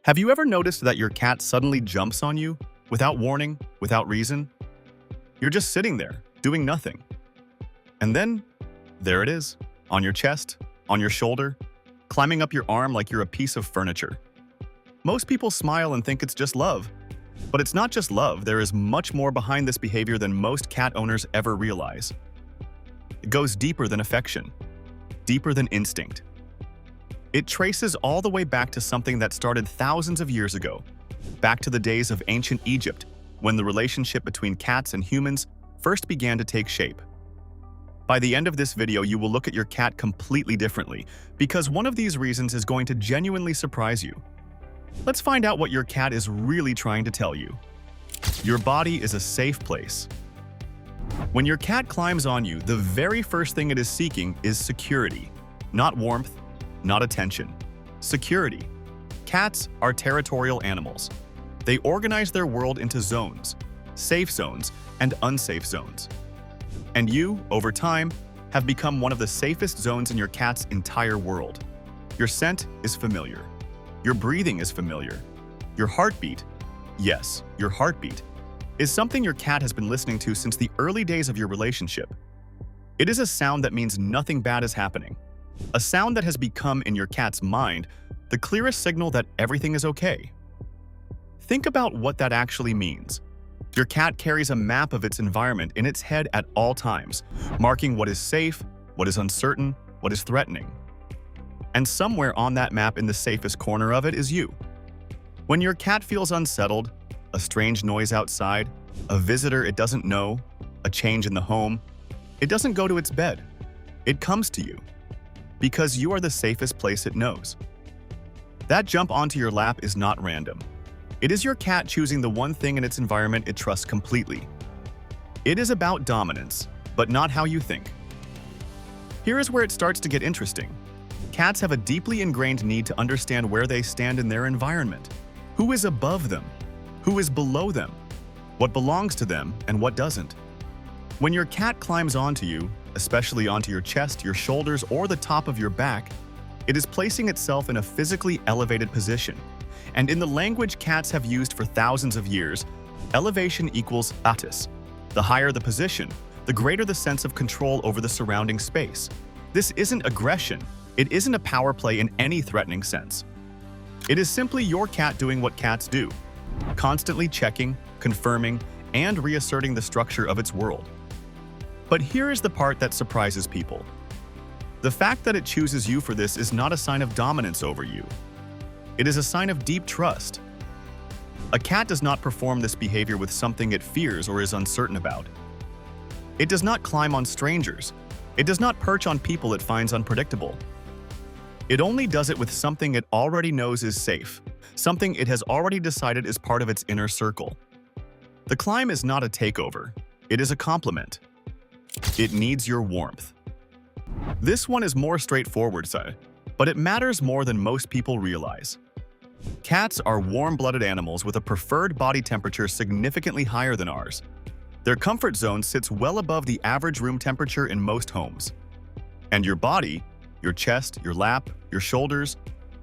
Have you ever noticed that your cat suddenly jumps on you, without warning, without reason? You're just sitting there, doing nothing. And then, there it is, on your chest, on your shoulder, climbing up your arm like you're a piece of furniture. Most people smile and think it's just love. But it's not just love, there is much more behind this behavior than most cat owners ever realize. It goes deeper than affection, deeper than instinct. It traces all the way back to something that started thousands of years ago, back to the days of ancient Egypt, when the relationship between cats and humans first began to take shape. By the end of this video, you will look at your cat completely differently, because one of these reasons is going to genuinely surprise you. Let's find out what your cat is really trying to tell you. Your body is a safe place. When your cat climbs on you, the very first thing it is seeking is security, not warmth, not attention. Security. Cats are territorial animals. They organize their world into zones, safe zones and unsafe zones. And you, over time, have become one of the safest zones in your cat's entire world. Your scent is familiar. Your breathing is familiar. Your heartbeat, yes, your heartbeat, is something your cat has been listening to since the early days of your relationship. It is a sound that means nothing bad is happening. A sound that has become, in your cat's mind, the clearest signal that everything is okay. Think about what that actually means. Your cat carries a map of its environment in its head at all times, marking what is safe, what is uncertain, what is threatening. And somewhere on that map in the safest corner of it is you. When your cat feels unsettled, a strange noise outside, a visitor it doesn't know, a change in the home, it doesn't go to its bed. It comes to you. Because you are the safest place it knows. That jump onto your lap is not random. It is your cat choosing the one thing in its environment it trusts completely. It is about dominance, but not how you think. Here is where it starts to get interesting. Cats have a deeply ingrained need to understand where they stand in their environment. Who is above them? Who is below them? What belongs to them and what doesn't? When your cat climbs onto you, especially onto your chest, your shoulders, or the top of your back, it is placing itself in a physically elevated position. And in the language cats have used for thousands of years, elevation equals status. The higher the position, the greater the sense of control over the surrounding space. This isn't aggression. It isn't a power play in any threatening sense. It is simply your cat doing what cats do, constantly checking, confirming, and reasserting the structure of its world. But here is the part that surprises people. The fact that it chooses you for this is not a sign of dominance over you. It is a sign of deep trust. A cat does not perform this behavior with something it fears or is uncertain about. It does not climb on strangers. It does not perch on people it finds unpredictable. It only does it with something it already knows is safe, something it has already decided is part of its inner circle. The climb is not a takeover. It is a complement. It needs your warmth. This one is more straightforward, but it matters more than most people realize. Cats are warm-blooded animals with a preferred body temperature significantly higher than ours. Their comfort zone sits well above the average room temperature in most homes. And your body, your chest, your lap, your shoulders,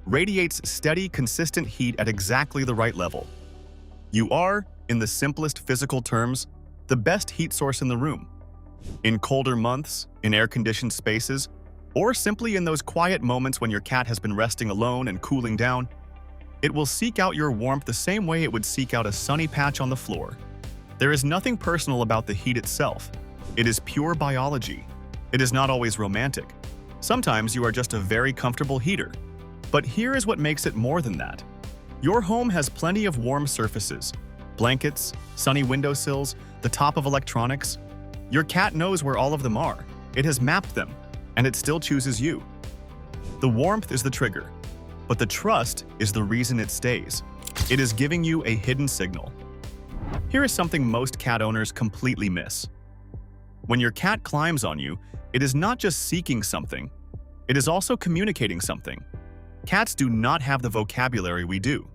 radiates steady, consistent heat at exactly the right level. You are, in the simplest physical terms, the best heat source in the room. In colder months, in air-conditioned spaces, or simply in those quiet moments when your cat has been resting alone and cooling down, it will seek out your warmth the same way it would seek out a sunny patch on the floor. There is nothing personal about the heat itself. It is pure biology. It is not always romantic. Sometimes you are just a very comfortable heater. But here is what makes it more than that. Your home has plenty of warm surfaces, blankets, sunny windowsills, the top of electronics. Your cat knows where all of them are. It has mapped them, and it still chooses you. The warmth is the trigger, but the trust is the reason it stays. It is giving you a hidden signal. Here is something most cat owners completely miss. When your cat climbs on you, it is not just seeking something, it is also communicating something. Cats do not have the vocabulary we do.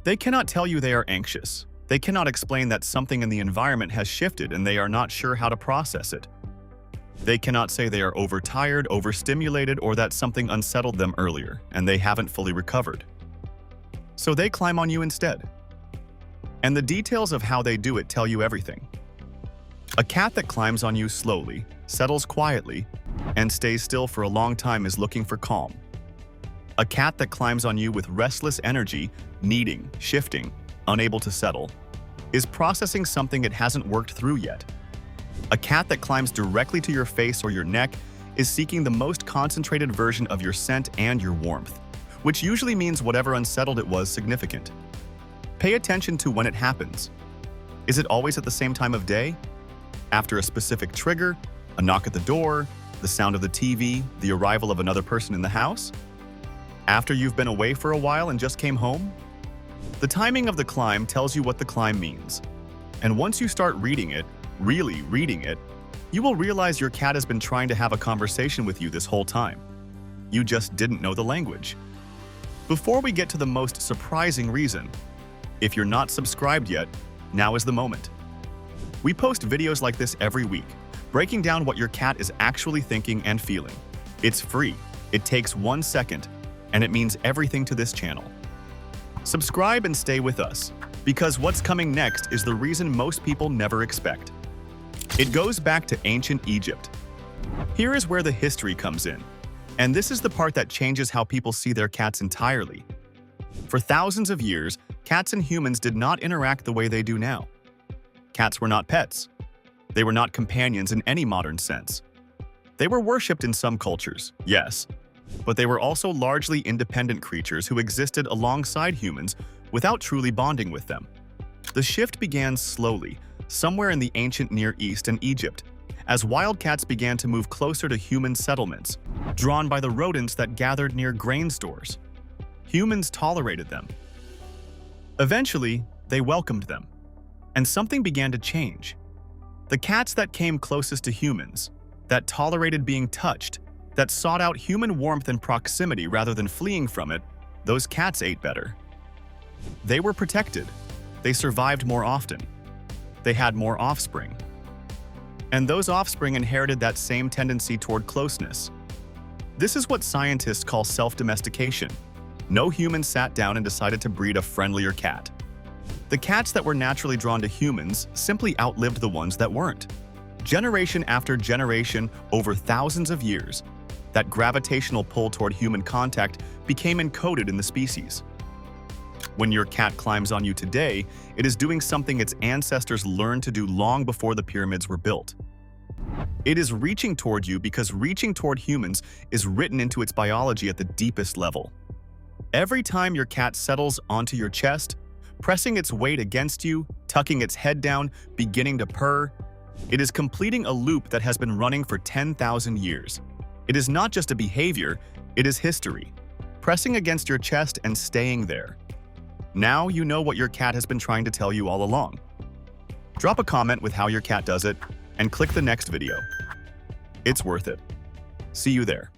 They cannot tell you they are anxious. They cannot explain that something in the environment has shifted and they are not sure how to process it. They cannot say they are overtired, overstimulated, or that something unsettled them earlier and they haven't fully recovered. So they climb on you instead. And the details of how they do it tell you everything. A cat that climbs on you slowly, settles quietly, and stays still for a long time is looking for calm. A cat that climbs on you with restless energy, needing, shifting, unable to settle, is processing something it hasn't worked through yet. A cat that climbs directly to your face or your neck is seeking the most concentrated version of your scent and your warmth, which usually means whatever unsettled it was significant. Pay attention to when it happens. Is it always at the same time of day? After a specific trigger, a knock at the door, the sound of the TV, the arrival of another person in the house? After you've been away for a while and just came home? The timing of the climb tells you what the climb means. And once you start reading it, really reading it, you will realize your cat has been trying to have a conversation with you this whole time. You just didn't know the language. Before we get to the most surprising reason, if you're not subscribed yet, now is the moment. We post videos like this every week, breaking down what your cat is actually thinking and feeling. It's free, it takes 1 second, and it means everything to this channel. Subscribe and stay with us, because what's coming next is the reason most people never expect. It goes back to ancient Egypt. Here is where the history comes in, and this is the part that changes how people see their cats entirely. For thousands of years, cats and humans did not interact the way they do now. Cats were not pets. They were not companions in any modern sense. They were worshipped in some cultures, yes, but they were also largely independent creatures who existed alongside humans without truly bonding with them. The shift began slowly, somewhere in the ancient Near East and Egypt, as wild cats began to move closer to human settlements, drawn by the rodents that gathered near grain stores. Humans tolerated them. Eventually, they welcomed them, and something began to change. The cats that came closest to humans, that tolerated being touched, that sought out human warmth and proximity rather than fleeing from it, those cats ate better. They were protected. They survived more often. They had more offspring. And those offspring inherited that same tendency toward closeness. This is what scientists call self-domestication. No human sat down and decided to breed a friendlier cat. The cats that were naturally drawn to humans simply outlived the ones that weren't. Generation after generation, over thousands of years, that gravitational pull toward human contact became encoded in the species. When your cat climbs on you today, it is doing something its ancestors learned to do long before the pyramids were built. It is reaching toward you because reaching toward humans is written into its biology at the deepest level. Every time your cat settles onto your chest, pressing its weight against you, tucking its head down, beginning to purr, it is completing a loop that has been running for 10,000 years. It is not just a behavior, it is history. Pressing against your chest and staying there. Now you know what your cat has been trying to tell you all along. Drop a comment with how your cat does it, and click the next video. It's worth it. See you there.